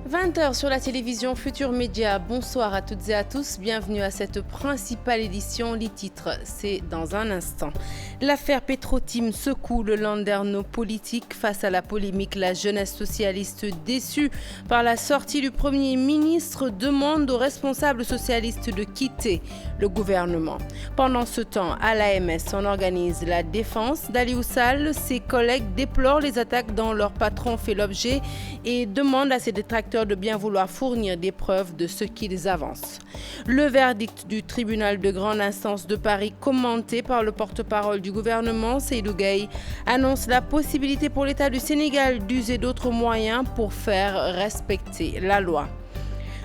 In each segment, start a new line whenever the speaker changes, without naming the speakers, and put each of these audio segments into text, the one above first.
20h sur la télévision Futur Média. Bonsoir à toutes et à tous. Bienvenue à cette principale édition. Les titres, c'est dans un instant. L'affaire Petro-Tim secoue le landerneau politique. Face à la polémique, la jeunesse socialiste déçue par la sortie du Premier ministre demande aux responsables socialistes de quitter le gouvernement. Pendant ce temps, à l'AMS, on organise la défense d'Aliou Sall. Ses collègues déplorent les attaques dont leur patron fait l'objet et demandent à ses détracteurs de bien vouloir fournir des preuves de ce qu'ils avancent. Le verdict du tribunal de grande instance de Paris, commenté par le porte-parole du gouvernement, Seydou Gueye, annonce la possibilité pour l'État du Sénégal d'user d'autres moyens pour faire respecter la loi.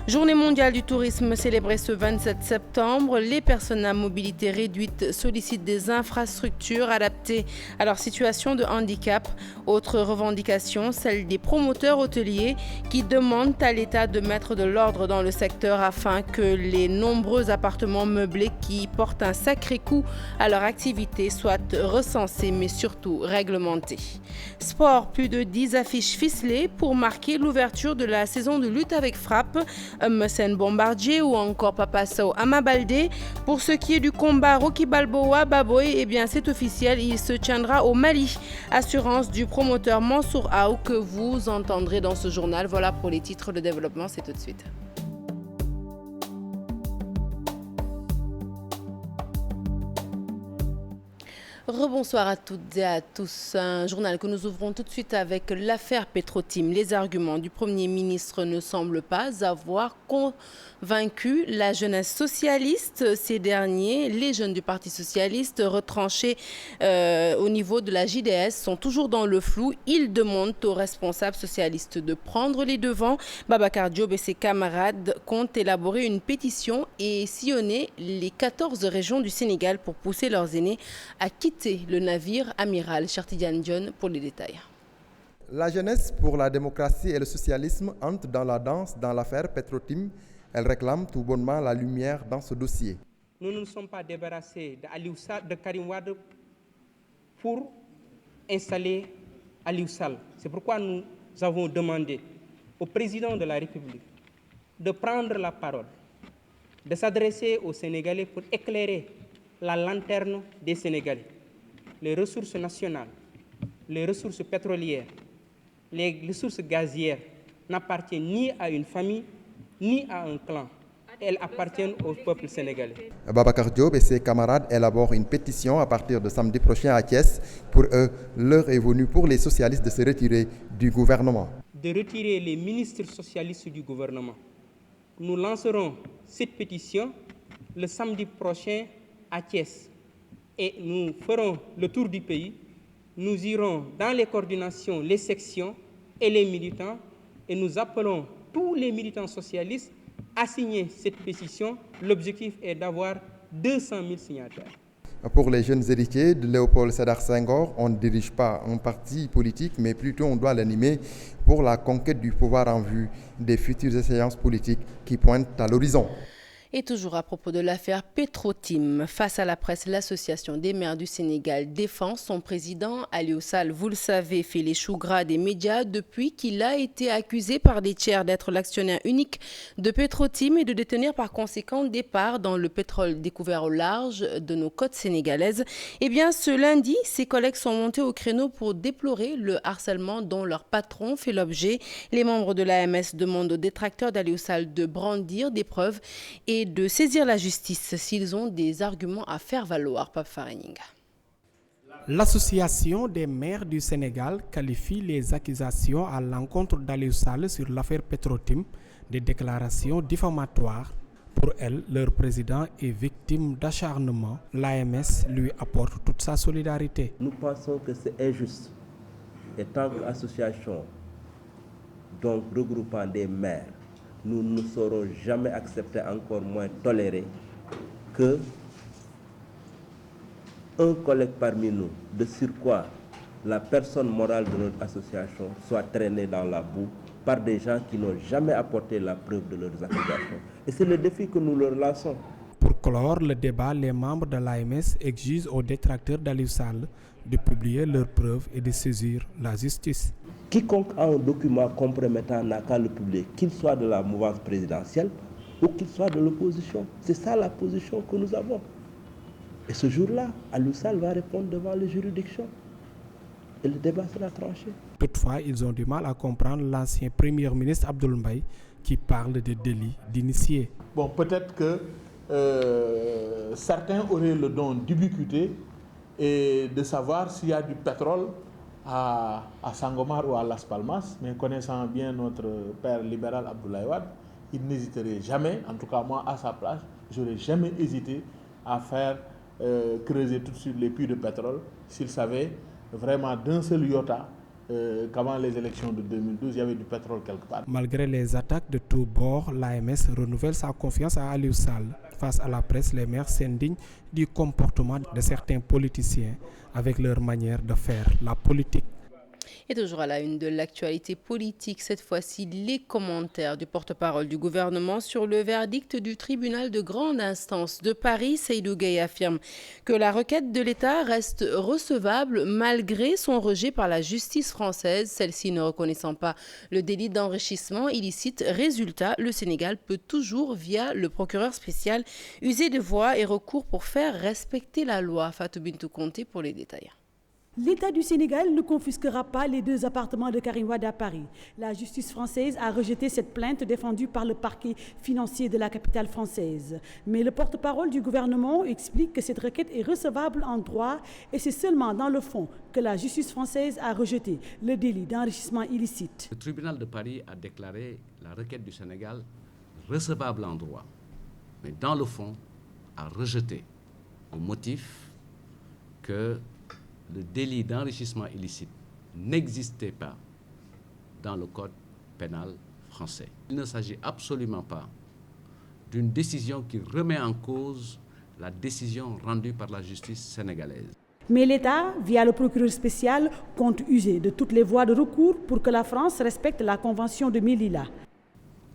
Journée mondiale du tourisme célébrée ce 27 septembre. Les personnes à mobilité réduite sollicitent des infrastructures adaptées à leur situation de handicap. Autre revendication, celle des promoteurs hôteliers qui demandent à l'État de mettre de l'ordre dans le secteur afin que les nombreux appartements meublés qui portent un sacré coût à leur activité soient recensés mais surtout réglementés. Sport, plus de 10 affiches ficelées pour marquer l'ouverture de la saison de lutte avec frappe. Messen Bombardier ou encore Papa Sow Amabaldé. Pour ce qui est du combat Rocky Balboa Baboy, eh bien c'est officiel, il se tiendra au Mali. Assurance du promoteur Mansour Aou que vous entendrez dans ce journal. Voilà pour les titres de développement, c'est tout de suite. Rebonsoir à toutes et à tous. Un journal que nous ouvrons tout de suite avec l'affaire Petro-Tim. Les arguments du Premier ministre ne semblent pas avoir convaincu la jeunesse socialiste. Ces derniers, les jeunes du Parti socialiste retranchés au niveau de la JDS, sont toujours dans le flou. Ils demandent aux responsables socialistes de prendre les devants. Babacar Diop et ses camarades comptent élaborer une pétition et sillonner les 14 régions du Sénégal pour pousser leurs aînés à quitter le navire amiral. Chartidiane Dione pour les détails.
La jeunesse pour la démocratie et le socialisme entre dans la danse dans l'affaire Petro-Tim. Elle réclame tout bonnement la lumière dans ce dossier.
Nous ne nous sommes pas débarrassés de Karim Wade pour installer Aliou Sall. C'est pourquoi nous avons demandé au président de la République de prendre la parole, de s'adresser aux Sénégalais pour éclairer la lanterne des Sénégalais. Les ressources nationales, les ressources pétrolières, les ressources gazières n'appartiennent ni à une famille, ni à un clan. Elles appartiennent au peuple sénégalais.
Babacar Diop et ses camarades élaborent une pétition à partir de samedi prochain à Thiès. Pour eux, l'heure est venue pour les socialistes de se retirer du gouvernement.
De retirer les ministres socialistes du gouvernement. Nous lancerons cette pétition le samedi prochain à Thiès. Et nous ferons le tour du pays. Nous irons dans les coordinations, les sections et les militants. Et nous appelons tous les militants socialistes à signer cette pétition. L'objectif est d'avoir 200 000 signataires.
Pour les jeunes héritiers de Léopold Sédar Senghor, on ne dirige pas un parti politique, mais plutôt on doit l'animer pour la conquête du pouvoir en vue des futures échéances politiques qui pointent à l'horizon.
Et toujours à propos de l'affaire Petro-Tim, face à la presse, l'Association des maires du Sénégal défend son président Aliou Sall. Vous le savez, fait les choux gras des médias depuis qu'il a été accusé par des tiers d'être l'actionnaire unique de Petro-Tim et de détenir par conséquent des parts dans le pétrole découvert au large de nos côtes sénégalaises. Eh bien, ce lundi, ses collègues sont montés au créneau pour déplorer le harcèlement dont leur patron fait l'objet. Les membres de l'AMS demandent aux détracteurs d'Aliou Sall de brandir des preuves et de saisir la justice s'ils ont des arguments à faire valoir. Pape Faraninga.
L'Association des maires du Sénégal qualifie les accusations à l'encontre d'Aliou Sall sur l'affaire Petro-Tim de déclarations diffamatoires. Pour elle, leur président est victime d'acharnement. L'AMS lui apporte toute sa solidarité.
Nous pensons que c'est injuste. Et tant qu'association, donc regroupant des maires, nous ne saurons jamais accepter, encore moins tolérer, que un collègue parmi nous, de surcroît la personne morale de notre association, soit traînée dans la boue par des gens qui n'ont jamais apporté la preuve de leurs accusations. Et c'est le défi que nous leur lançons.
Pour clore le débat, les membres de l'AMS exigent aux détracteurs d'Aliou Sall de publier leurs preuves et de saisir la justice.
Quiconque a un document compromettant n'a qu'à le publier, qu'il soit de la mouvance présidentielle ou qu'il soit de l'opposition. C'est ça la position que nous avons. Et ce jour-là, Aliou Sall va répondre devant les juridictions. Et le débat sera tranché.
Toutefois, ils ont du mal à comprendre l'ancien Premier ministre Abdoul Mbaye qui parle de délit d'initié.
Bon, peut-être que certains auraient le don d'ubiquité et de savoir s'il y a du pétrole à Sangomar ou à Las Palmas, mais connaissant bien notre père libéral Abdoulaye Wade, il n'hésiterait jamais, en tout cas moi à sa place, j'aurais jamais hésité à faire creuser tout de suite les puits de pétrole s'il savait vraiment d'un seul iota qu'avant les élections de 2012, il y avait du pétrole quelque part.
Malgré les attaques de tous bords, l'AMS renouvelle sa confiance à Aliou Sall. Face à la presse, les maires s'indignent du comportement de certains politiciens avec leur manière de faire la politique.
Et toujours à la une de l'actualité politique, cette fois-ci les commentaires du porte-parole du gouvernement sur le verdict du tribunal de grande instance de Paris. Seydou Gueye affirme que la requête de l'État reste recevable malgré son rejet par la justice française, celle-ci ne reconnaissant pas le délit d'enrichissement illicite. Résultat, le Sénégal peut toujours, via le procureur spécial, user de voies et recours pour faire respecter la loi. Fatou Bintou Conté pour les détails.
L'État du Sénégal ne confisquera pas les 2 appartements de Karim Wade à Paris. La justice française a rejeté cette plainte défendue par le parquet financier de la capitale française. Mais le porte-parole du gouvernement explique que cette requête est recevable en droit et c'est seulement dans le fond que la justice française a rejeté le délit d'enrichissement illicite.
Le tribunal de Paris a déclaré la requête du Sénégal recevable en droit, mais dans le fond a rejeté au motif que le délit d'enrichissement illicite n'existait pas dans le code pénal français. Il ne s'agit absolument pas d'une décision qui remet en cause la décision rendue par la justice sénégalaise.
Mais l'État, via le procureur spécial, compte user de toutes les voies de recours pour que la France respecte la convention de Melilla.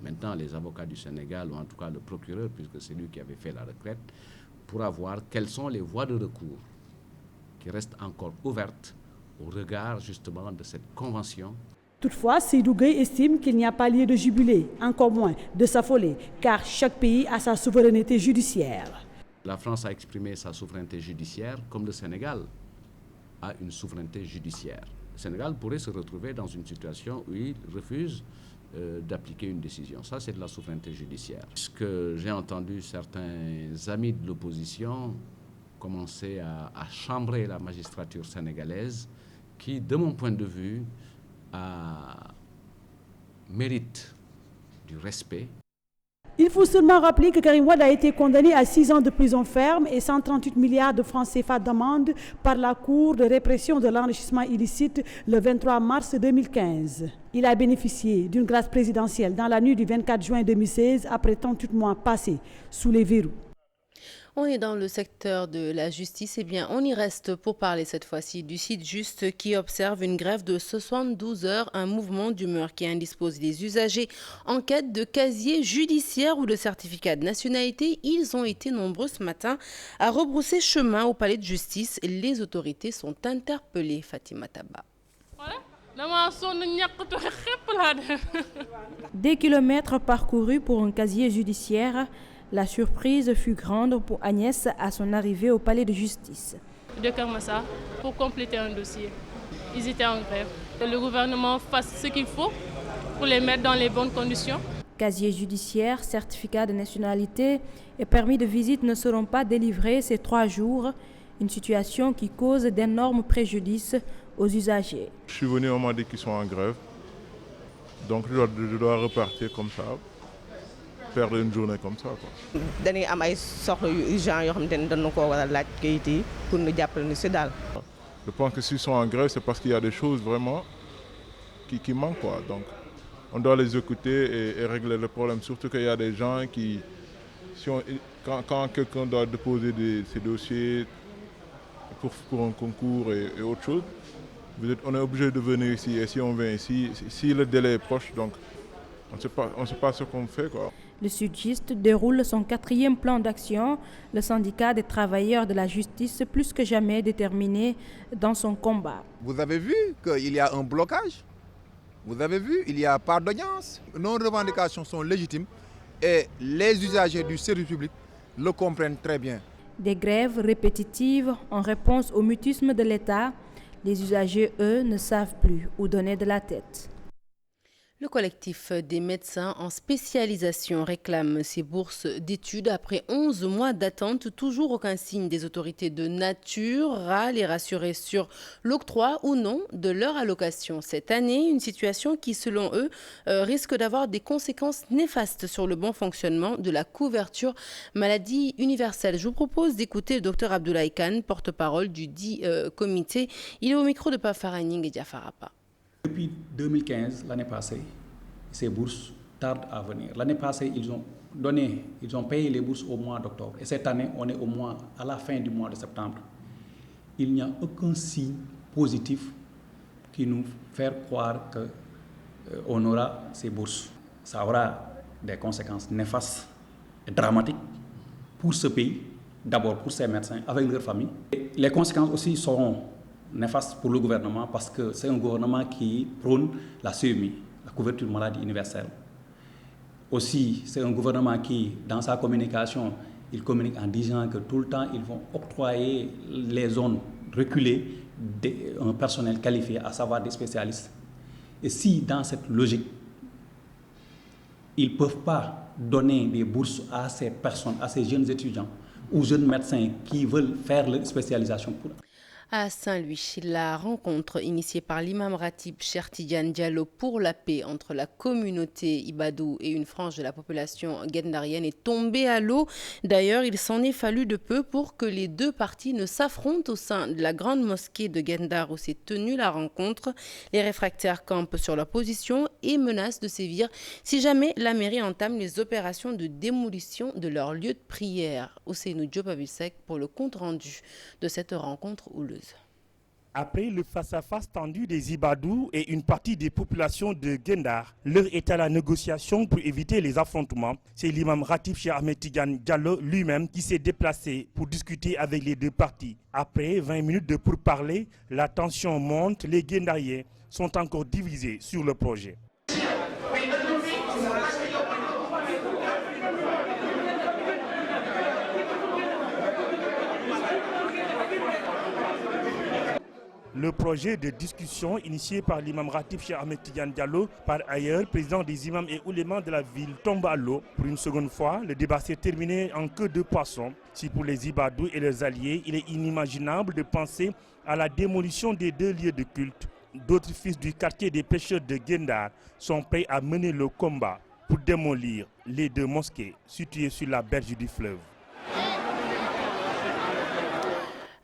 Maintenant, les avocats du Sénégal, ou en tout cas le procureur, puisque c'est lui qui avait fait la requête, pourra voir quelles sont les voies de recours qui reste encore ouverte au regard justement de cette convention.
Toutefois, Seydou Gueye estime qu'il n'y a pas lieu de jubiler, encore moins de s'affoler, car chaque pays a sa souveraineté judiciaire.
La France a exprimé sa souveraineté judiciaire comme le Sénégal a une souveraineté judiciaire. Le Sénégal pourrait se retrouver dans une situation où il refuse d'appliquer une décision. Ça, c'est de la souveraineté judiciaire. Ce que j'ai entendu certains amis de l'opposition commencer à chambrer la magistrature sénégalaise qui, de mon point de vue, mérite du respect.
Il faut seulement rappeler que Karim Wade a été condamné à 6 ans de prison ferme et 138 milliards de francs CFA d'amende par la Cour de répression de l'enrichissement illicite le 23 mars 2015. Il a bénéficié d'une grâce présidentielle dans la nuit du 24 juin 2016 après 38 mois passés sous les verrous.
On est dans le secteur de la justice. Eh bien, on y reste pour parler cette fois-ci du site Juste qui observe une grève de 72 heures, un mouvement d'humeur qui indispose les usagers en quête de casier judiciaire ou de certificat de nationalité. Ils ont été nombreux ce matin à rebrousser chemin au palais de justice. Les autorités sont interpellées. Fatima Taba.
Des kilomètres parcourus pour un casier judiciaire. La surprise fut grande pour Agnès à son arrivée au palais de justice.
De Kermassa pour compléter un dossier. Ils étaient en grève. Que le gouvernement fasse ce qu'il faut pour les mettre dans les bonnes conditions.
Casier judiciaire, certificat de nationalité et permis de visite ne seront pas délivrés ces 3 jours. Une situation qui cause d'énormes préjudices aux usagers.
Je suis venu au moment qu'ils sont en grève. Donc je dois repartir comme ça. Perdre une journée comme ça. Je pense que s'ils sont en grève, c'est parce qu'il y a des choses vraiment qui manquent. Quoi. Donc, on doit les écouter et régler le problème. Surtout qu'il y a des gens qui, quand quelqu'un doit déposer ses dossiers pour un concours et autre chose, on est obligé de venir ici. Et si on vient ici, si le délai est proche, donc on ne sait pas ce qu'on fait. Quoi.
Le sudiste déroule son 4e plan d'action, le syndicat des travailleurs de la justice plus que jamais déterminé dans son combat.
Vous avez vu qu'il y a un blocage, vous avez vu, il n'y a pas d'audience. Nos revendications sont légitimes et les usagers du service public le comprennent très bien.
Des grèves répétitives en réponse au mutisme de l'État, les usagers, eux, ne savent plus où donner de la tête.
Le collectif des médecins en spécialisation réclame ces bourses d'études après 11 mois d'attente. Toujours aucun signe des autorités de nature à les rassurer sur l'octroi ou non de leur allocation cette année. Une situation qui, selon eux, risque d'avoir des conséquences néfastes sur le bon fonctionnement de la couverture maladie universelle. Je vous propose d'écouter le Dr Abdoulaye Kane, porte-parole du dit comité. Il est au micro de Pafaragning et Diafarapa.
Depuis 2015, l'année passée, ces bourses tardent à venir. L'année passée, ils ont payé les bourses au mois d'octobre. Et cette année, on est à la fin du mois de septembre. Il n'y a aucun signe positif qui nous fait croire qu'on aura ces bourses. Ça aura des conséquences néfastes et dramatiques pour ce pays, d'abord pour ces médecins avec leurs familles. Et les conséquences aussi seront néfaste pour le gouvernement parce que c'est un gouvernement qui prône la CMI, la couverture maladie universelle. Aussi, c'est un gouvernement qui, dans sa communication, il communique en disant que tout le temps, ils vont octroyer les zones reculées un personnel qualifié, à savoir des spécialistes. Et si, dans cette logique, ils ne peuvent pas donner des bourses à ces personnes, à ces jeunes étudiants ou jeunes médecins qui veulent faire leur spécialisation pour...
À Saint-Louis, la rencontre initiée par l'imam Ratib Cheikh Tidiane Diallo pour la paix entre la communauté Ibadou et une frange de la population guendarienne est tombée à l'eau. D'ailleurs, il s'en est fallu de peu pour que les deux parties ne s'affrontent au sein de la grande mosquée de Gendar où s'est tenue la rencontre. Les réfractaires campent sur leur position et menacent de sévir si jamais la mairie entame les opérations de démolition de leur lieu de prière. Ousseynou Diop Abusek pour le compte-rendu de cette rencontre houleuse.
Après le face-à-face tendu des Ibadou et une partie des populations de Gendar, l'heure est à la négociation pour éviter les affrontements. C'est l'imam Ratib Cheikh Ahmed Tidiane Diallo lui-même qui s'est déplacé pour discuter avec les deux parties. Après 20 minutes de pourparlers, la tension monte, les Gendariens sont encore divisés sur le projet. Le projet de discussion initié par l'imam Ratib Cheikh Ahmed Tidiane Diallo, par ailleurs président des imams et oulémas de la ville, tombe à l'eau. Pour une seconde fois, le débat s'est terminé en queue de poisson. Si pour les Ibadou et leurs alliés, il est inimaginable de penser à la démolition des deux lieux de culte, d'autres fils du quartier des pêcheurs de Gendar sont prêts à mener le combat pour démolir les deux mosquées situées sur la berge du fleuve.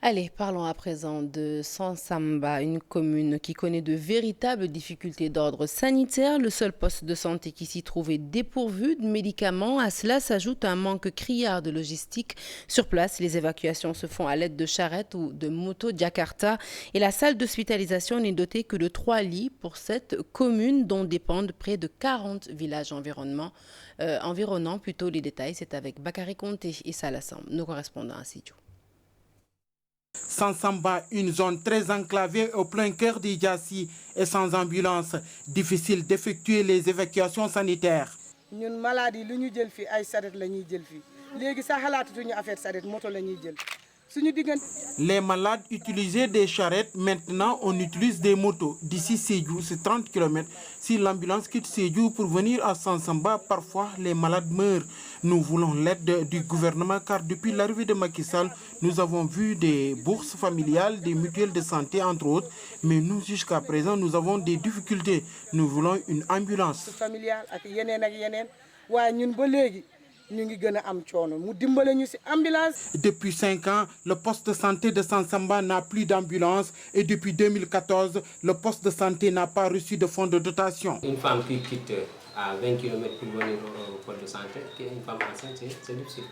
Allez, parlons à présent de Sansamba, une commune qui connaît de véritables difficultés d'ordre sanitaire. Le seul poste de santé qui s'y trouve est dépourvu de médicaments. À cela s'ajoute un manque criard de logistique. Sur place, les évacuations se font à l'aide de charrettes ou de motos Jakarta. Et la salle d'hospitalisation n'est dotée que de 3 lits pour cette commune dont dépendent près de 40 villages environnants. Les détails, c'est avec Bakary Conté et Salassam, nos correspondants à Sidiou.
Sansamba, une zone très enclavée au plein cœur d'Idjassi et sans ambulance. Difficile d'effectuer les évacuations sanitaires.
Ñun maladie lu ñu jël fi ay saret lañuy jël fi. Légui sa xalaatatuñu affaire saret moto lañuy jël.
Les malades utilisaient des charrettes, maintenant on utilise des motos. D'ici Sédhiou, c'est 30 km. Si l'ambulance quitte Sédhiou pour venir à Sansamba, parfois les malades meurent. Nous voulons l'aide du gouvernement car depuis l'arrivée de Macky Sall, nous avons vu des bourses familiales, des mutuelles de santé entre autres. Mais nous, jusqu'à présent, nous avons des difficultés. Nous voulons une ambulance. Depuis 5 ans, le poste de santé de Sansamba n'a plus d'ambulance et depuis 2014, le poste de santé n'a pas reçu de fonds de dotation.
Une femme qui quitte à 20 km pour venir au poste de santé, qui est une femme enceinte, c'est difficile.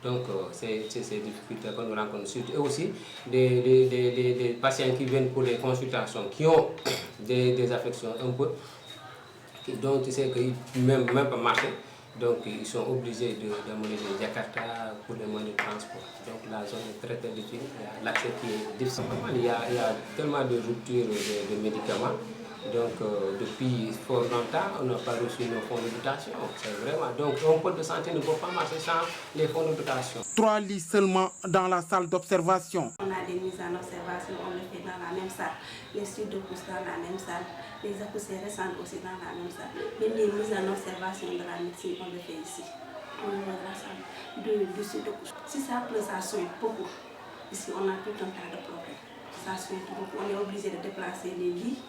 Donc c'est ces difficultés que nous rencontrons. Et aussi des patients qui viennent pour les consultations, qui ont des affections un peu, dont tu sais qu'ils ne peuvent même pas marcher. Donc ils sont obligés d'amener des Jakarta pour les moyens de transport. Donc la zone est très très difficile, l'accès qui est difficile. Il y a tellement de ruptures de médicaments. Donc depuis fort longtemps, on n'a pas reçu nos fonds de dotation. C'est vraiment. Donc un poste de santé ne peut pas marcher sans les fonds de dotation.
3 lits seulement dans la salle d'observation.
On a des mises en observation, on le fait dans la même salle. Les suites de pousse dans la même salle. Les accouchés récentes aussi dans la même salle. Même les mises en observation de la médecine, on le fait ici. On est dans la salle de suite de pousse. Si ça pleut, ça souille beaucoup. Ici, on a tout un tas de problèmes. Ça souille beaucoup. On est obligé de déplacer les lits.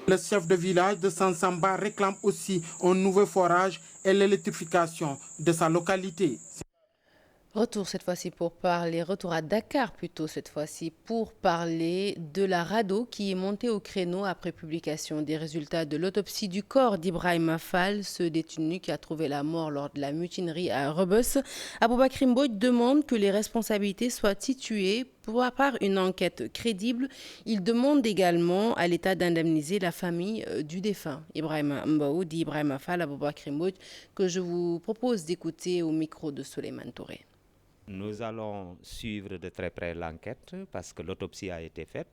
Le chef de village de Sansamba réclame aussi un nouveau forage et l'électrification de sa localité.
Retour à Dakar plutôt cette fois-ci pour parler de la rado qui est montée au créneau après publication des résultats de l'autopsie du corps d'Ibrahima Fall, ce détenu qui a trouvé la mort lors de la mutinerie à Rebeuss. Aboubakry Mbodj demande que les responsabilités soient situées par une enquête crédible. Il demande également à l'État d'indemniser la famille du défunt. Ibrahima Mbaou dit Ibrahima Fall, Aboubakry Mbodj, que je vous propose d'écouter au micro de Souleymane Touré.
Nous allons suivre de très près l'enquête parce que l'autopsie a été faite.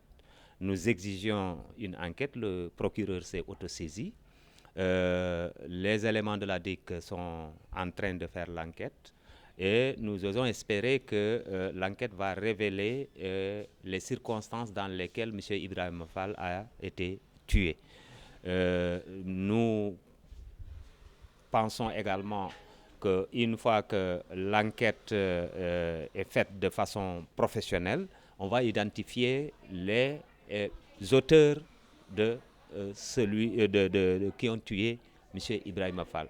Nous exigeons une enquête, le procureur s'est autosaisi. Les éléments de la DIC sont en train de faire l'enquête et nous osons espérer que l'enquête va révéler les circonstances dans lesquelles M. Ibrahima Fall a été tué. Nous pensons également qu'une fois que l'enquête est faite de façon professionnelle, on va identifier les auteurs de qui ont tué M. Ibrahima Fall.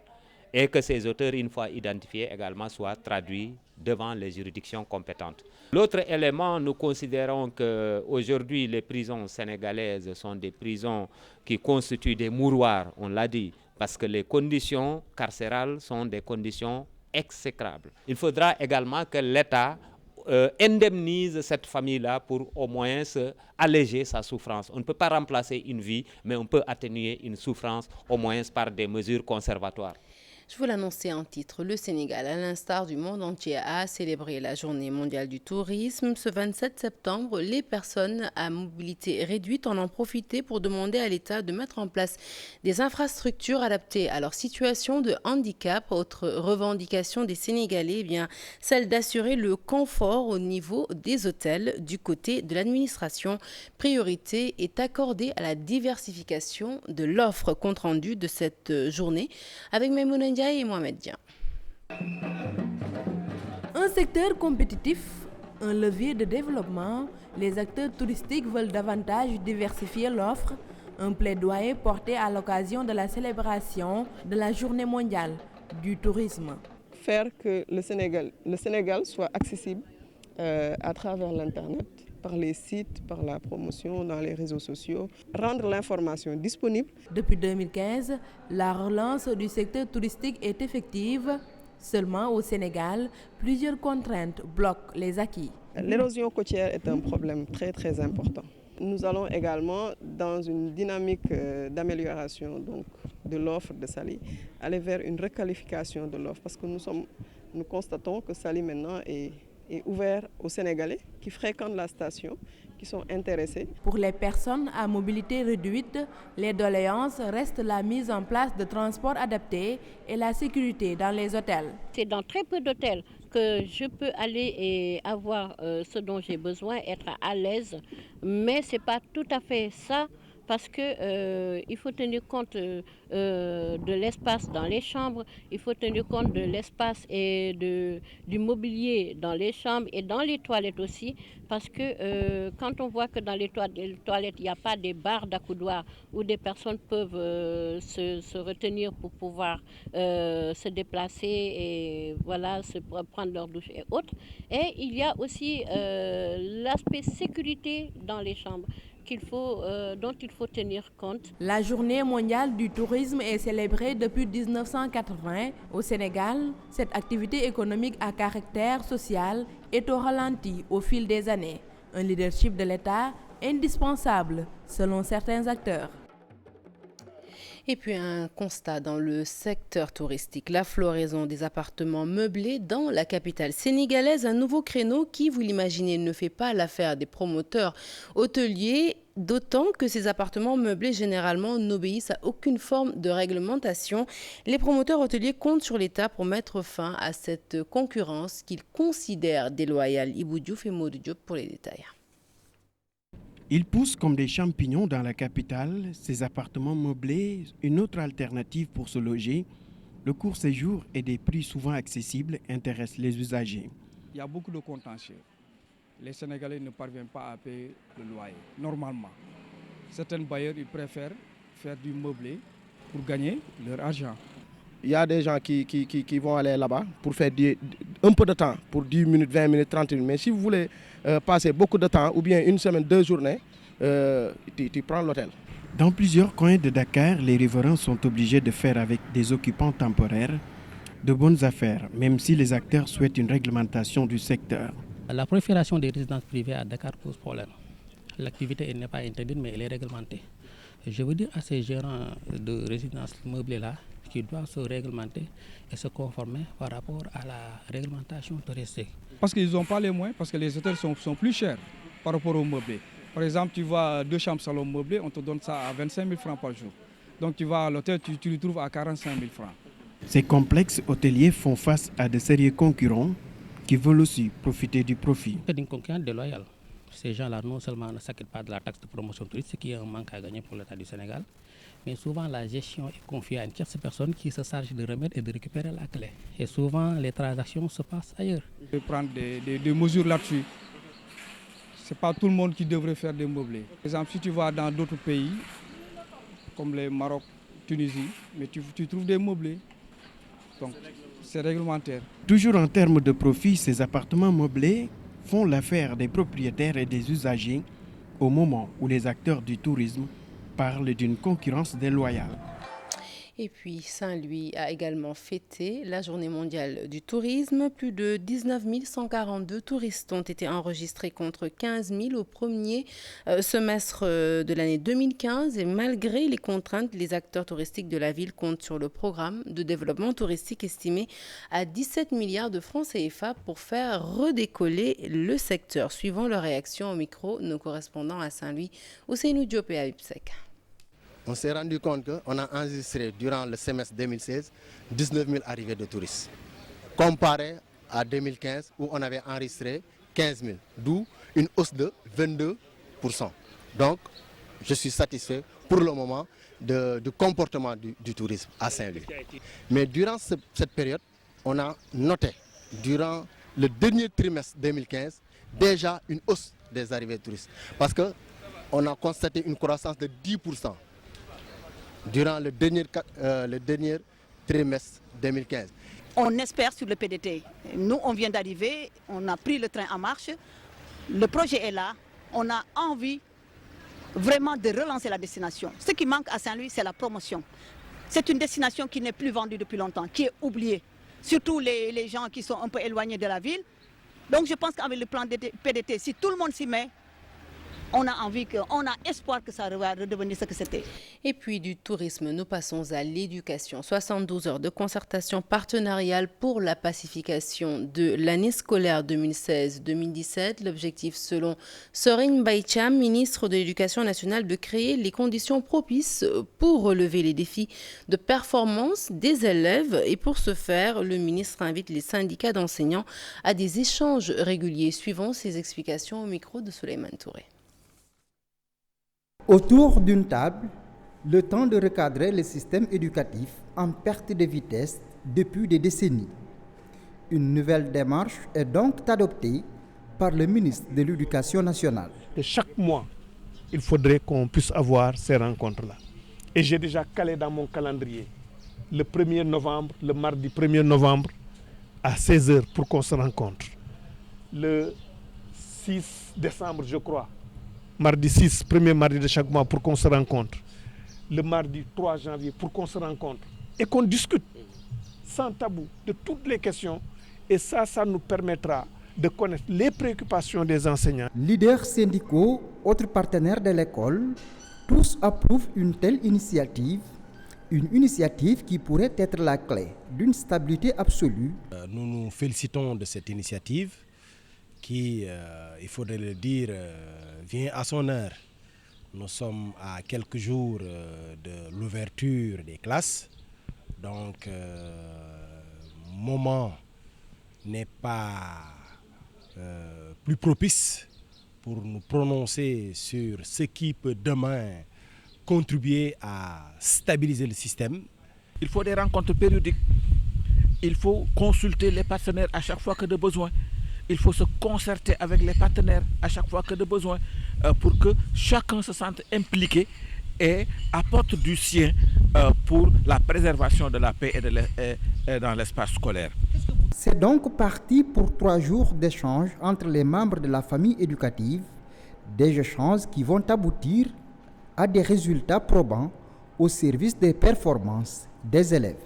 Et que ces auteurs, une fois identifiés également, soient traduits devant les juridictions compétentes. L'autre élément, nous considérons qu'aujourd'hui, les prisons sénégalaises sont des prisons qui constituent des mouroirs, on l'a dit, parce que les conditions carcérales sont des conditions exécrables. Il faudra également que l'État indemnise cette famille-là pour au moins alléger sa souffrance. On ne peut pas remplacer une vie, mais on peut atténuer une souffrance au moins par des mesures conservatoires.
Je vous l'annonçais en titre, le Sénégal, à l'instar du monde entier, a célébré la journée mondiale du tourisme. Ce 27 septembre, les personnes à mobilité réduite en ont profité pour demander à l'État de mettre en place des infrastructures adaptées à leur situation de handicap. Autre revendication des Sénégalais, celle d'assurer le confort au niveau des hôtels. Du côté de l'administration, priorité est accordée à la diversification de l'offre. Compte rendu de cette journée avec Maïmouna Ndiaye et Mohamed Dian.
Un secteur compétitif, un levier de développement, les acteurs touristiques veulent davantage diversifier l'offre, un plaidoyer porté à l'occasion de la célébration de la Journée mondiale du tourisme.
Faire que le Sénégal soit accessible à travers l'Internet, par les sites, par la promotion dans les réseaux sociaux, rendre l'information disponible.
Depuis 2015, la relance du secteur touristique est effective. Seulement au Sénégal, plusieurs contraintes bloquent les acquis.
L'érosion côtière est un problème très très important. Nous allons également, dans une dynamique d'amélioration de l'offre de Saly, aller vers une requalification de l'offre parce que nous constatons que Saly maintenant est ouvert aux Sénégalais qui fréquentent la station, qui sont intéressés.
Pour les personnes à mobilité réduite, les doléances restent la mise en place de transports adaptés et la sécurité dans les hôtels.
C'est dans très peu d'hôtels que je peux aller et avoir ce dont j'ai besoin, être à l'aise, mais ce n'est pas tout à fait ça. Parce qu'il faut tenir compte de l'espace dans les chambres, il faut tenir compte de l'espace et du mobilier dans les chambres et dans les toilettes aussi. Parce que quand on voit que dans les toilettes, il n'y a pas des barres d'accoudoir où des personnes peuvent se retenir pour pouvoir se déplacer et prendre leur douche et autres. Et il y a aussi l'aspect sécurité dans les chambres. Dont il faut tenir compte.
La Journée mondiale du tourisme est célébrée depuis 1980. Au Sénégal, cette activité économique à caractère social est au ralenti au fil des années. Un leadership de l'État indispensable selon certains acteurs.
Et puis un constat dans le secteur touristique. La floraison des appartements meublés dans la capitale sénégalaise, un nouveau créneau qui, vous l'imaginez, ne fait pas l'affaire des promoteurs hôteliers, d'autant que ces appartements meublés généralement n'obéissent à aucune forme de réglementation. Les promoteurs hôteliers comptent sur l'État pour mettre fin à cette concurrence qu'ils considèrent déloyale. Ibou Diouf et Maud Diop pour les détails.
Ils poussent comme des champignons dans la capitale, ces appartements meublés, une autre alternative pour se loger. Le court séjour et des prix souvent accessibles intéressent les usagers.
Il y a beaucoup de contentieux. Les Sénégalais ne parviennent pas à payer le loyer, normalement. Certains bailleurs ils préfèrent faire du meublé pour gagner leur argent.
Il y a des gens qui vont aller là-bas pour faire un peu de temps, pour 10 minutes, 20 minutes, 30 minutes. Mais si vous voulez passer beaucoup de temps, ou bien une semaine, 2 journées, tu prends l'hôtel.
Dans plusieurs coins de Dakar, les riverains sont obligés de faire avec des occupants temporaires de bonnes affaires, même si les acteurs souhaitent une réglementation du secteur.
La prolifération des résidences privées à Dakar pose problème. L'activité n'est pas interdite, mais elle est réglementée. Je veux dire à ces gérants de résidences meublées-là qui doivent se réglementer et se conformer par rapport à la réglementation touristique.
Parce qu'ils n'ont pas les moyens, parce que les hôtels sont plus chers par rapport aux meublés. Par exemple, tu vas 2 chambres salon meublées, on te donne ça à 25 000 francs par jour. Donc tu vas à l'hôtel, tu le trouves à 45 000 francs.
Ces complexes hôteliers font face à de sérieux concurrents qui veulent aussi profiter du profit.
C'est une concurrence déloyale. Ces gens-là non seulement ne s'acquittent pas de la taxe de promotion touristique, ce qui est un manque à gagner pour l'État du Sénégal, mais souvent la gestion est confiée à une tierce personne qui se charge de remettre et de récupérer la clé. Et souvent les transactions se passent ailleurs.
Je vais prendre des mesures là-dessus. Ce n'est pas tout le monde qui devrait faire des meublés. Par exemple, si tu vas dans d'autres pays, comme le Maroc, Tunisie, mais tu trouves des meublés. Donc c'est réglementaire.
Toujours en termes de profit, ces appartements meublés font l'affaire des propriétaires et des usagers au moment où les acteurs du tourisme parlent d'une concurrence déloyale.
Et puis Saint-Louis a également fêté la journée mondiale du tourisme. Plus de 19 142 touristes ont été enregistrés contre 15 000 au premier semestre de l'année 2015. Et malgré les contraintes, les acteurs touristiques de la ville comptent sur le programme de développement touristique estimé à 17 milliards de francs CFA pour faire redécoller le secteur. Suivant leur réaction au micro, nos correspondants à Saint-Louis, Ousseynou Diop et Habib Seck.
On s'est rendu compte qu'on a enregistré durant le semestre 2016 19 000 arrivées de touristes, comparé à 2015 où on avait enregistré 15 000, d'où une hausse de 22%. Donc, je suis satisfait pour le moment du comportement du tourisme à Saint-Louis. Mais durant cette période, on a noté, durant le dernier trimestre 2015, déjà une hausse des arrivées de touristes. Parce qu'on a constaté une croissance de 10%. Durant le dernier trimestre 2015.
On espère sur le PDT. Nous, on vient d'arriver, on a pris le train en marche, le projet est là, on a envie vraiment de relancer la destination. Ce qui manque à Saint-Louis, c'est la promotion. C'est une destination qui n'est plus vendue depuis longtemps, qui est oubliée, surtout les gens qui sont un peu éloignés de la ville. Donc je pense qu'avec le plan PDT, si tout le monde s'y met, on a espoir que ça va redevenir ce que c'était.
Et puis du tourisme, nous passons à l'éducation. 72 heures de concertation partenariale pour la pacification de l'année scolaire 2016-2017. L'objectif, selon Sorine Baïcham, ministre de l'Éducation nationale, de créer les conditions propices pour relever les défis de performance des élèves. Et pour ce faire, le ministre invite les syndicats d'enseignants à des échanges réguliers. Suivons ses explications au micro de Souleymane Touré.
Autour d'une table, le temps de recadrer le système éducatif en perte de vitesse depuis des décennies. Une nouvelle démarche est donc adoptée par le ministre de l'Éducation nationale.
Et chaque mois, il faudrait qu'on puisse avoir ces rencontres-là. Et j'ai déjà calé dans mon calendrier le 1er novembre, le mardi 1er novembre à 16h pour qu'on se rencontre. Le 6 décembre, je crois, mardi 6, premier mardi de chaque mois pour qu'on se rencontre. Le mardi 3 janvier pour qu'on se rencontre et qu'on discute sans tabou de toutes les questions. Et ça nous permettra de connaître les préoccupations des enseignants.
Leaders syndicaux, autres partenaires de l'école, tous approuvent une telle initiative Une initiative qui pourrait être la clé d'une stabilité absolue.
Nous nous félicitons de cette initiative qui, il faudrait le dire, vient à son heure. Nous sommes à quelques jours de l'ouverture des classes, donc le moment n'est pas plus propice pour nous prononcer sur ce qui peut demain contribuer à stabiliser le système.
Il faut des rencontres périodiques, il faut consulter les partenaires à chaque fois que de besoin. Il faut se concerter avec les partenaires à chaque fois que de besoin pour que chacun se sente impliqué et apporte du sien pour la préservation de la paix et dans l'espace scolaire.
C'est donc parti pour 3 jours d'échanges entre les membres de la famille éducative, des échanges qui vont aboutir à des résultats probants au service des performances des élèves.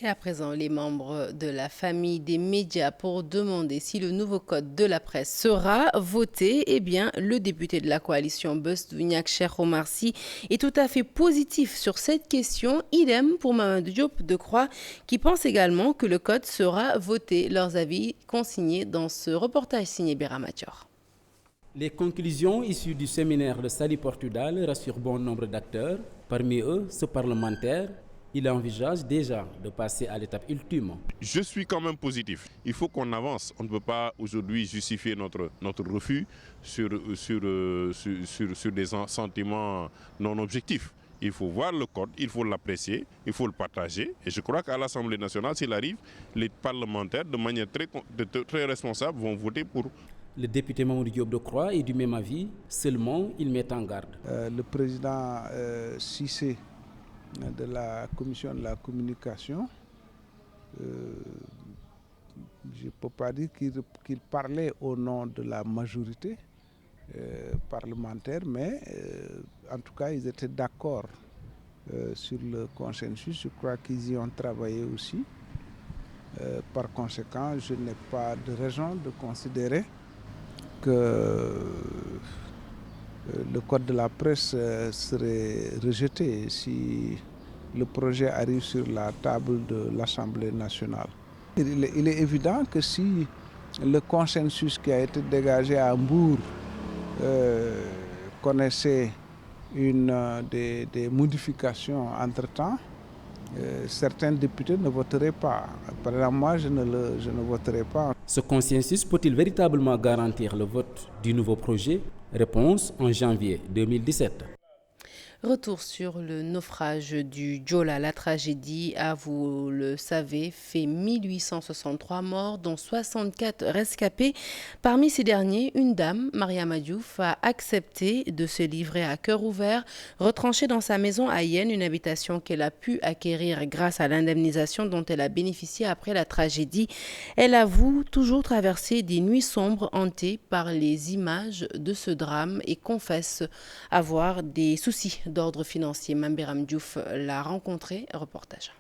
Et à présent, les membres de la famille des médias pour demander si le nouveau code de la presse sera voté. Eh bien, le député de la coalition Bust Vignac, Cheikh Omar Sy, est tout à fait positif sur cette question. Idem pour Mamadou Diop Decroix, qui pense également que le code sera voté. Leurs avis consignés dans ce reportage signé Béra Matior.
Les conclusions issues du séminaire de Saly Portudal rassurent bon nombre d'acteurs. Parmi eux, ce parlementaire. Il envisage déjà de passer à l'étape ultime.
Je suis quand même positif. Il faut qu'on avance. On ne peut pas aujourd'hui justifier notre refus sur des sentiments non objectifs. Il faut voir le code, il faut l'apprécier, il faut le partager. Et je crois qu'à l'Assemblée nationale, s'il arrive, les parlementaires, de manière très responsable, vont voter pour.
Le député Mamadou Diop Decroix est du même avis, seulement il met en garde.
Le président Cissé de la commission de la communication, je ne peux pas dire qu'il parlait au nom de la majorité parlementaire, mais en tout cas ils étaient d'accord sur le consensus. Je crois qu'ils y ont travaillé aussi. Par conséquent, je n'ai pas de raison de considérer que le code de la presse serait rejeté si le projet arrive sur la table de l'Assemblée nationale. Il est évident que si le consensus qui a été dégagé à Mbour connaissait des modifications entre-temps, certains députés ne voteraient pas. Par exemple, moi, je ne voterai pas.
Ce consensus peut-il véritablement garantir le vote du nouveau projet ? Réponse en janvier 2017.
Retour sur le naufrage du Joola. La tragédie a, vous le savez, fait 1863 morts, dont 64 rescapés. Parmi ces derniers, une dame, Mariama Diouf, a accepté de se livrer à cœur ouvert, retranchée dans sa maison à Yenne, une habitation qu'elle a pu acquérir grâce à l'indemnisation dont elle a bénéficié après la tragédie. Elle avoue toujours traverser des nuits sombres hantées par les images de ce drame et confesse avoir des soucis d'ordre financier. Mamberam Diouf l'a rencontré. Reportage.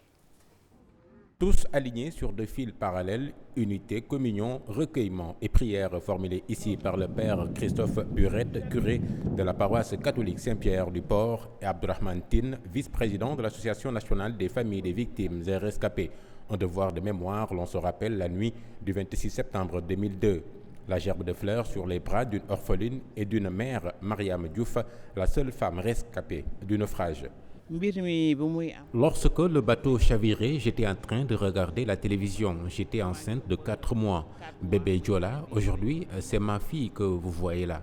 Tous alignés sur 2 fils parallèles, unité, communion, recueillement et prière formulées ici par le père Christophe Burette, curé de la paroisse catholique Saint-Pierre du Port, et Abdourahmane Tine, vice-président de l'Association nationale des familles des victimes et rescapés. Un devoir de mémoire, l'on se rappelle la nuit du 26 septembre 2002. La gerbe de fleurs sur les bras d'une orpheline et d'une mère, Mariam Diouf, la seule femme rescapée du naufrage. Lorsque le bateau chavirait, j'étais en train de regarder la télévision. J'étais enceinte de 4 mois. Bébé Joola, aujourd'hui, c'est ma fille que vous voyez là.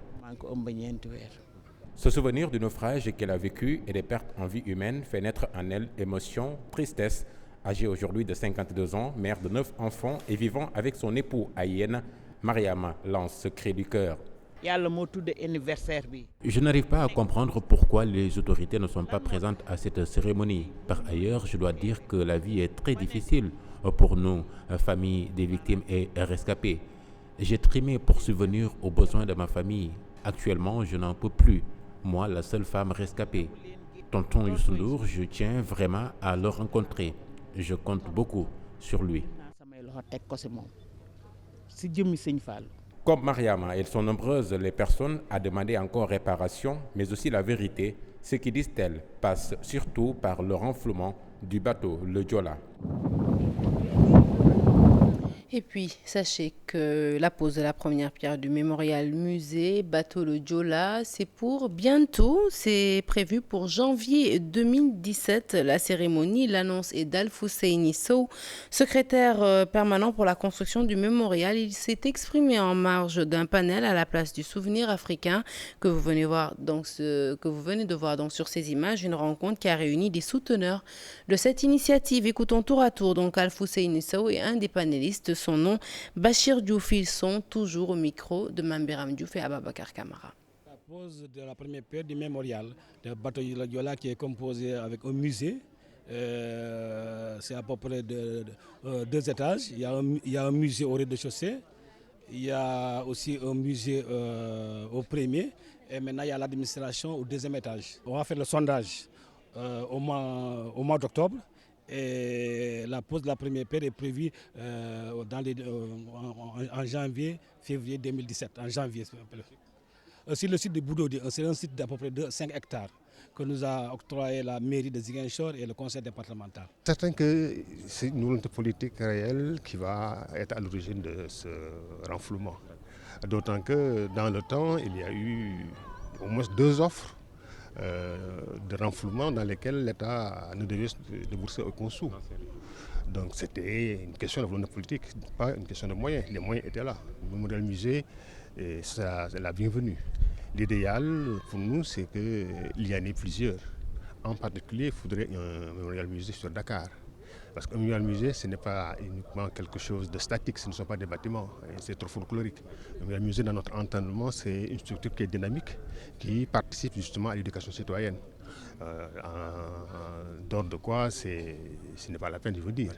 Ce souvenir du naufrage qu'elle a vécu et des pertes en vie humaine fait naître en elle émotion, tristesse. Âgée aujourd'hui de 52 ans, mère de 9 enfants et vivant avec son époux à Yenne, Mariama lance ce cri du cœur. Je n'arrive pas à comprendre pourquoi les autorités ne sont pas présentes à cette cérémonie. Par ailleurs, je dois dire que la vie est très difficile pour nous, famille des victimes et rescapés. J'ai trimé pour subvenir aux besoins de ma famille. Actuellement, je n'en peux plus. Moi, la seule femme rescapée. Tonton Youssou Ndour, je tiens vraiment à le rencontrer. Je compte beaucoup sur lui. Comme Mariama, elles sont nombreuses les personnes à demander encore réparation, mais aussi la vérité, Ce qui, disent-elles, passe surtout par le renflouement du bateau, le Joola.
Et puis, sachez que la pose de la première pierre du mémorial musée Bateau le Joola, c'est pour bientôt. C'est prévu pour janvier 2017. La cérémonie, l'annonce est d'Al-Fousseini Sow, secrétaire permanent pour la construction du mémorial. Il s'est exprimé en marge d'un panel à la place du souvenir africain que vous venez de voir donc sur ces images. Une rencontre qui a réuni des souteneurs de cette initiative. Écoutons tour à tour donc Al-Fousseini Sow et un des panélistes. Son nom, Bachir Diouf. Ils sont toujours au micro de Mambiram Diouf et Ababakar Kamara.
La pose de la première pierre du mémorial de Bateau le Joola qui est composé avec un musée. C'est à peu près de 2 étages. Il y a un musée au rez-de-chaussée. Il y a aussi un musée au premier. Et maintenant, il y a l'administration au 2e étage. On va faire le sondage au mois d'octobre. Et la pose de la première pierre est prévue en janvier, février 2017. En janvier. Sur le site de Boudoudi, c'est un site d'à peu près de 5 hectares que nous a octroyé la mairie de Ziguinchor et le conseil départemental.
C'est certain que c'est une volonté politique réelle qui va être à l'origine de ce renflouement. D'autant que dans le temps, il y a eu au moins 2 offres de renflouement dans lesquels l'État ne devait débourser aucun sou. Donc c'était une question de volonté politique, pas une question de moyens. Les moyens étaient là. Le modèle musée, c'est la bienvenue. L'idéal pour nous, c'est qu'il y en ait plusieurs. En particulier, il faudrait un mémorial musée sur Dakar. Parce qu'un mémorial musée, ce n'est pas uniquement quelque chose de statique, ce ne sont pas des bâtiments, c'est trop folklorique. Un mémorial musée, dans notre entendement, c'est une structure qui est dynamique, qui participe justement à l'éducation citoyenne. D'ordre de quoi, ce n'est pas la peine de vous dire.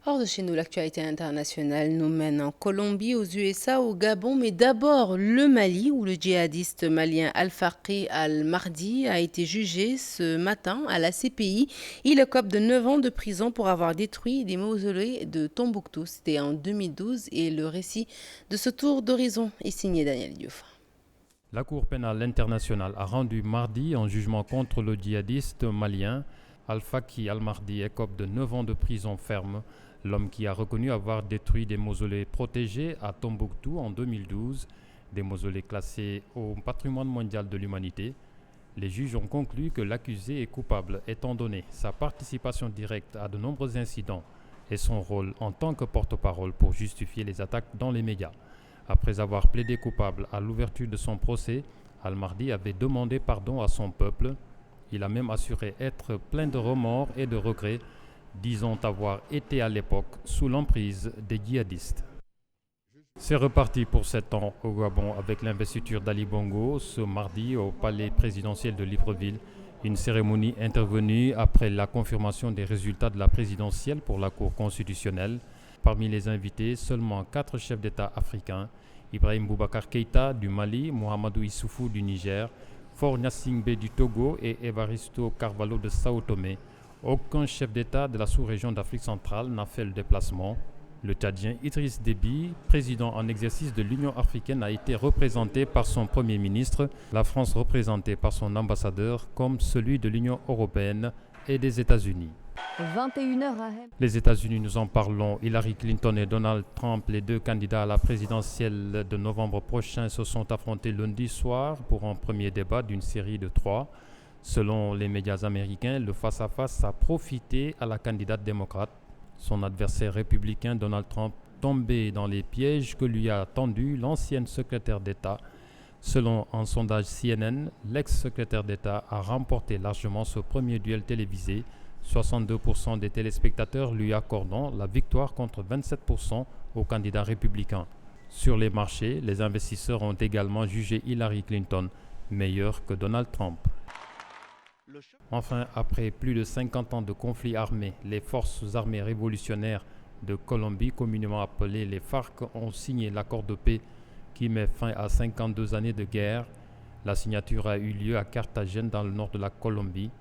Hors de chez nous, l'actualité internationale nous mène en Colombie, aux USA, au Gabon, mais d'abord le Mali, où le djihadiste malien Al-Farqi Al-Mahdi a été jugé ce matin à la CPI. Il écope de 9 ans de prison pour avoir détruit des mausolées de Tombouctou. C'était en 2012 et le récit de ce tour d'horizon est signé Daniel Diouf.
La Cour pénale internationale a rendu mardi un jugement contre le djihadiste malien. Al-Farqi Al-Mahdi écope de 9 ans de prison ferme. L'homme qui a reconnu avoir détruit des mausolées protégés à Tombouctou en 2012, des mausolées classés au patrimoine mondial de l'humanité. Les juges ont conclu que l'accusé est coupable étant donné sa participation directe à de nombreux incidents et son rôle en tant que porte-parole pour justifier les attaques dans les médias. Après avoir plaidé coupable à l'ouverture de son procès, Al-Mahdi avait demandé pardon à son peuple. Il a même assuré être plein de remords et de regrets, disant avoir été à l'époque sous l'emprise des djihadistes. C'est reparti pour 7 ans au Gabon avec l'investiture d'Ali Bongo ce mardi au palais présidentiel de Libreville. Une cérémonie intervenue après la confirmation des résultats de la présidentielle pour la Cour constitutionnelle. Parmi les invités, seulement 4 chefs d'État africains, Ibrahim Boubacar Keïta du Mali, Mohamedou Issoufou du Niger, Faure Gnassingbé du Togo et Evaristo Carvalho de Sao Tomé. Aucun chef d'État de la sous-région d'Afrique centrale n'a fait le déplacement. Le Tchadien Idriss Déby, président en exercice de l'Union africaine, a été représenté par son Premier ministre, la France représentée par son ambassadeur, comme celui de l'Union européenne et des États-Unis.
21h à
Les États-Unis, nous en parlons. Hillary Clinton et Donald Trump, les 2 candidats à la présidentielle de novembre prochain, se sont affrontés lundi soir pour un premier débat d'une série de 3. Selon les médias américains, le face-à-face a profité à la candidate démocrate. Son adversaire républicain Donald Trump tombé dans les pièges que lui a tendus l'ancienne secrétaire d'État. Selon un sondage CNN, l'ex-secrétaire d'État a remporté largement ce premier duel télévisé, 62% des téléspectateurs lui accordant la victoire contre 27% au candidat républicain. Sur les marchés, les investisseurs ont également jugé Hillary Clinton meilleure que Donald Trump. Enfin, après plus de 50 ans de conflits armés, les forces armées révolutionnaires de Colombie, communément appelées les FARC, ont signé l'accord de paix qui met fin à 52 années de guerre. La signature a eu lieu à Carthagène, dans le nord de la Colombie.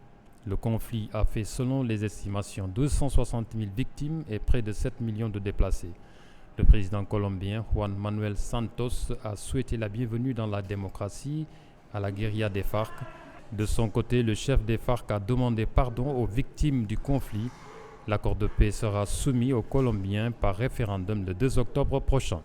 Le conflit a fait, selon les estimations, 260 000 victimes et près de 7 millions de déplacés. Le président colombien Juan Manuel Santos a souhaité la bienvenue dans la démocratie à la guérilla des FARC. De son côté, le chef des FARC a demandé pardon aux victimes du conflit. L'accord de paix sera soumis aux Colombiens par référendum le 2 octobre prochain.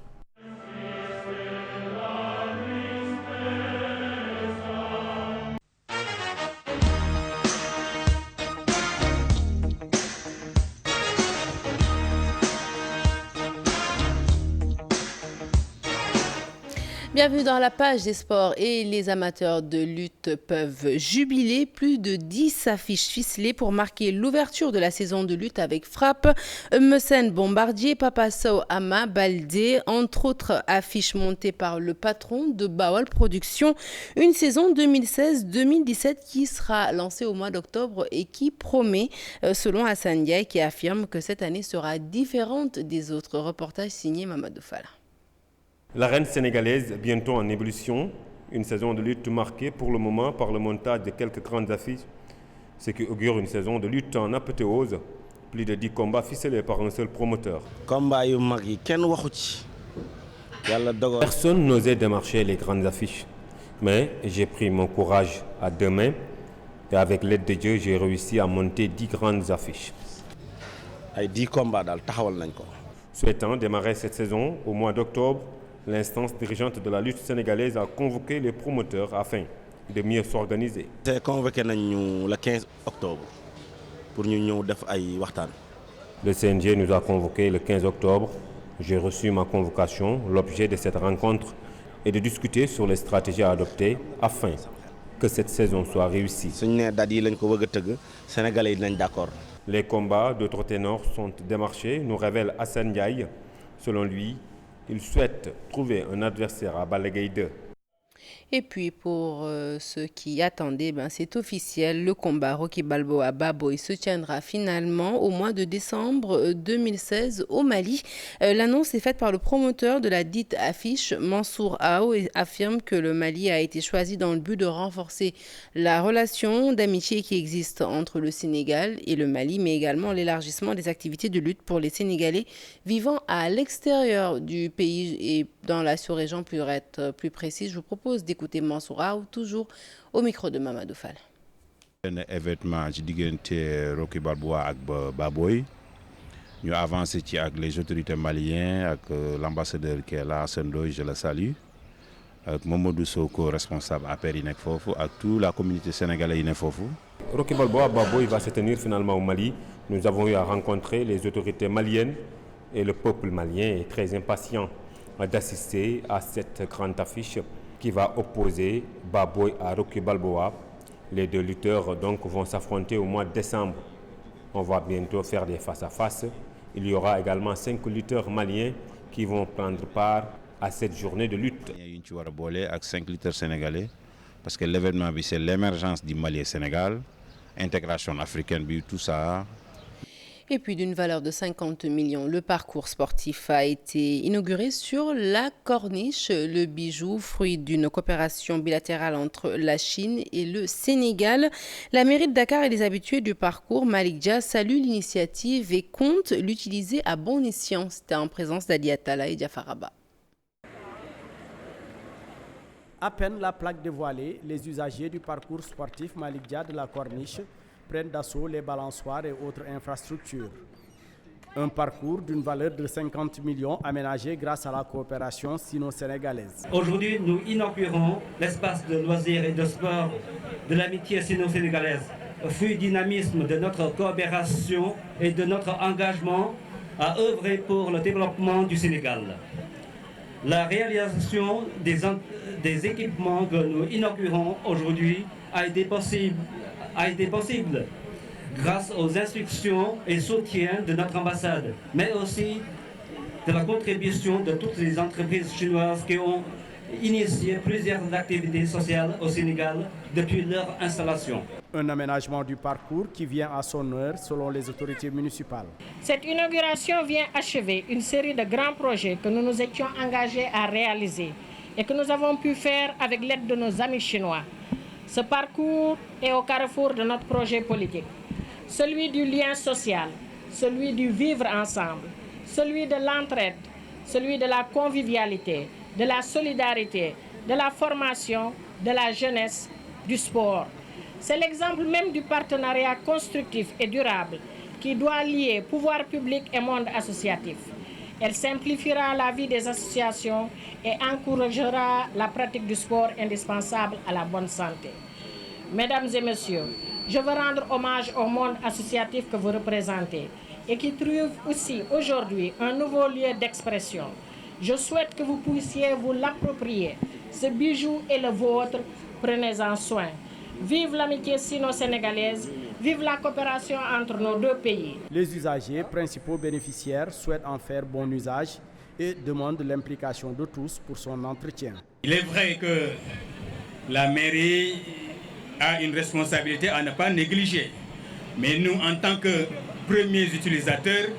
Bienvenue dans la page des sports et les amateurs de lutte peuvent jubiler. Plus de 10 affiches ficelées pour marquer l'ouverture de la saison de lutte avec Frappe, Mesen Bombardier, Papa Sow Ama Baldé, entre autres affiches montées par le patron de Bawal Productions. Une saison 2016-2017 qui sera lancée au mois d'octobre et qui promet, selon Hassan Diaye, qui affirme que cette année sera différente des autres. Reportage signé Mamadou Fall.
L'arène sénégalaise, bientôt en ébullition, une saison de lutte marquée pour le moment par le montage de quelques grandes affiches, ce qui augure une saison de lutte en apothéose, plus de 10 combats ficelés par un seul promoteur. Personne n'osait démarcher les grandes affiches, mais j'ai pris mon courage à deux mains et avec l'aide de Dieu, j'ai réussi à monter 10 grandes affiches. Souhaitant démarrer cette saison au mois d'octobre, l'instance dirigeante de la lutte sénégalaise a convoqué les promoteurs afin de mieux s'organiser.
C'est convoqué le 15 octobre pour nous faire des waxtaan.
Le CNG nous a convoqué le 15 octobre. J'ai reçu ma convocation. L'objet de cette rencontre est de discuter sur les stratégies à adopter afin que cette saison soit réussie. Les combats d'autres ténors sont démarchés, nous révèle Hassan Diaye. Selon lui, il souhaite trouver un adversaire à Balla Gaye 2.
Et puis pour ceux qui attendaient, c'est officiel, le combat Rocky Balboa Baboy se tiendra finalement au mois de décembre 2016 au Mali. L'annonce est faite par le promoteur de la dite affiche, Mansour Aou, et affirme que le Mali a été choisi dans le but de renforcer la relation d'amitié qui existe entre le Sénégal et le Mali, mais également l'élargissement des activités de lutte pour les Sénégalais vivant à l'extérieur du pays et dans la sous-région. Pour être plus précise, je vous propose d'écouter Mansour Aou, toujours au micro de Mamadou Fall.
Un événement ci diggante Rocky Balboa ak Baboy ñu avancé ci ak les autorités maliennes ak l'ambassadeur qui est là Sendoy, je le salue, ak Mamadou Soko, responsable APR yi nekk foofu, ak toute la communauté sénégalaise yi nekk foofu.
Rocky Balboa Baboy va se tenir finalement au Mali. Nous avons eu à rencontrer les autorités maliennes et le peuple malien est très impatient d'assister à cette grande affiche qui va opposer Baboy à Rocky Balboa. Les deux lutteurs donc vont s'affronter au mois de décembre. On va bientôt faire des face-à-face. Il y aura également 5 lutteurs maliens qui vont prendre part à cette journée de lutte.
Il y a 5 lutteurs sénégalais parce que l'événement c'est l'émergence du Mali et Sénégal, intégration africaine, tout ça.
Et puis d'une valeur de 50 millions, le parcours sportif a été inauguré sur la Corniche. Le bijou, fruit d'une coopération bilatérale entre la Chine et le Sénégal. La mairie de Dakar et les habitués du parcours, Malik Dia, saluent l'initiative et compte l'utiliser à bon escient. C'était en présence d'Ali Attala et Jafaraba.
À peine la plaque dévoilée, les usagers du parcours sportif Malik Dia de la Corniche prennent d'assaut les balançoires et autres infrastructures. Un parcours d'une valeur de 50 millions aménagé grâce à la coopération sino-sénégalaise.
Aujourd'hui, nous inaugurons l'espace de loisirs et de sport de l'amitié sino-sénégalaise, fruit dynamisme de notre coopération et de notre engagement à œuvrer pour le développement du Sénégal. La réalisation des équipements que nous inaugurons aujourd'hui a été possible grâce aux instructions et soutien de notre ambassade, mais aussi de la contribution de toutes les entreprises chinoises qui ont initié plusieurs activités sociales au Sénégal depuis leur installation.
Un aménagement du parcours qui vient à son heure selon les autorités municipales.
Cette inauguration vient achever une série de grands projets que nous nous étions engagés à réaliser et que nous avons pu faire avec l'aide de nos amis chinois. Ce parcours est au carrefour de notre projet politique, celui du lien social, celui du vivre ensemble, celui de l'entraide, celui de la convivialité, de la solidarité, de la formation, de la jeunesse, du sport. C'est l'exemple même du partenariat constructif et durable qui doit lier pouvoir public et monde associatif. Elle simplifiera la vie des associations et encouragera la pratique du sport indispensable à la bonne santé. Mesdames et messieurs, je veux rendre hommage au monde associatif que vous représentez et qui trouve aussi aujourd'hui un nouveau lieu d'expression. Je souhaite que vous puissiez vous l'approprier. Ce bijou est le vôtre, prenez-en soin. Vive l'amitié sino-sénégalaise, vive la coopération entre nos deux pays.
Les usagers, principaux bénéficiaires, souhaitent en faire bon usage et demandent l'implication de tous pour son entretien.
Il est vrai que la mairie a une responsabilité à ne pas négliger. Mais nous, en tant que premiers utilisateurs,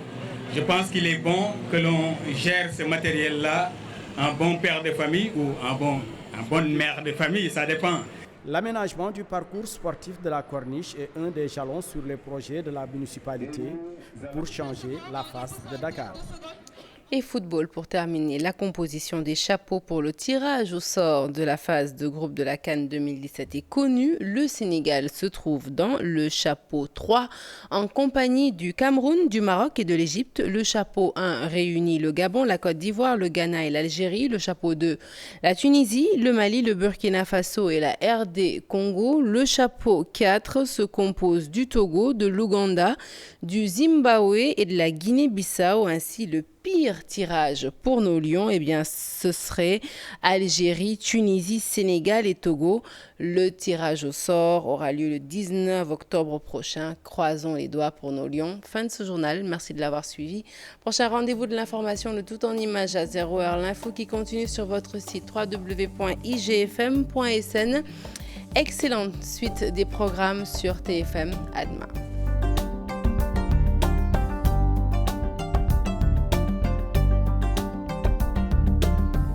je pense qu'il est bon que l'on gère ce matériel-là en bon père de famille ou en bonne mère de famille, ça dépend.
L'aménagement du parcours sportif de la Corniche est un des jalons sur les projets de la municipalité pour changer la face de Dakar.
Et football pour terminer, la composition des chapeaux pour le tirage au sort de la phase de groupe de la CAN 2017 est connue. Le Sénégal se trouve dans le chapeau 3 en compagnie du Cameroun, du Maroc et de l'Égypte. Le chapeau 1 réunit le Gabon, la Côte d'Ivoire, le Ghana et l'Algérie. Le chapeau 2, la Tunisie, le Mali, le Burkina Faso et la RD Congo. Le chapeau 4 se compose du Togo, de l'Ouganda, du Zimbabwe et de la Guinée-Bissau. Ainsi, le pire tirage pour nos Lions, eh bien, ce serait Algérie, Tunisie, Sénégal et Togo. Le tirage au sort aura lieu le 19 octobre prochain. Croisons les doigts pour nos Lions. Fin de ce journal. Merci de l'avoir suivi. Prochain rendez-vous de l'information, le tout en images à 0h. L'info qui continue sur votre site www.igfm.sn. Excellente suite des programmes sur TFM. À demain.